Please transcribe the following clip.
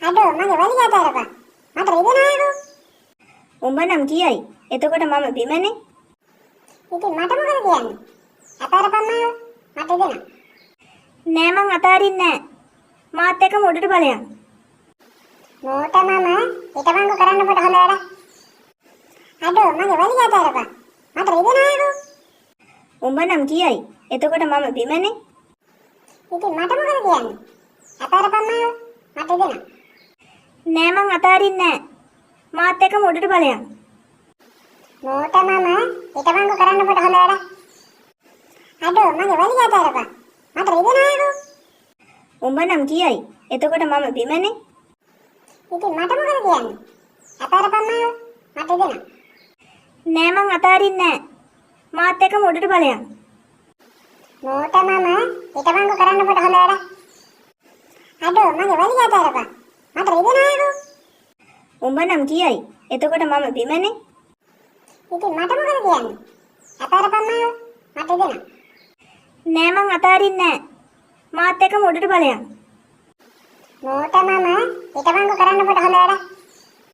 අඩෝ මගේ වලිය අතාරපන්. මට රිදෙනවලු. උඹ නම් කියයි. එතකොට මම බිමනේ. ඉතින් මට මොකද කියන්නේ? අතාරපන් මාව. මට රිදෙනවා. නෑ මං අතාරින්නේ නෑ. මාත් එක්ක උඩට බලයන්. මෝට මම හිටවංගු කරන්න කොට හොඳ වැඩ. අඩෝ මගේ වලිය අතාරපන්. මට රිදෙනවලු. උඹ නම් කියයි. එතකොට මම බිමනේ. ඉතින් මට මොකද කියන්නේ? අතාරපන් මාව. මට රිදෙනවා. නෑ මං අතාරින්නේ නෑ. මාත් එක්ක උඩට බලයන්. මෝට මම හිටවංගු කරන්න කොට හොඳ වැඩ. අඩෝ මගේ වලිය අතාරපන්. මට රිදෙනවලු. උඹ නම් කියයි. එතකොට මම බිමනේ. ඉතින් මට මොකද කියන්නේ? අතාරපන් මාව. මට රිදෙනවා. නෑ මං අතාරින්නේ නෑ. මාත් එක්ක උඩට බලයන්. මෝට මම හිටවංගු කරන්න කොට හොඳ වැඩ. අඩෝ මගේ වලිය අතාරපන්. මට රිදෙනවලු. උඹ නම් කියයි. එතකොට මම බිමනේ. ඉතින් මට මොකද කියන්නේ? අතාරපන් මාව. මට රිදෙනවා. නෑ මං අතාරින්නේ නෑ. මාත් එක්ක උඩට බලයන්. මෝට මම හිටවංගු කරන්න කොට හොඳ වැඩ.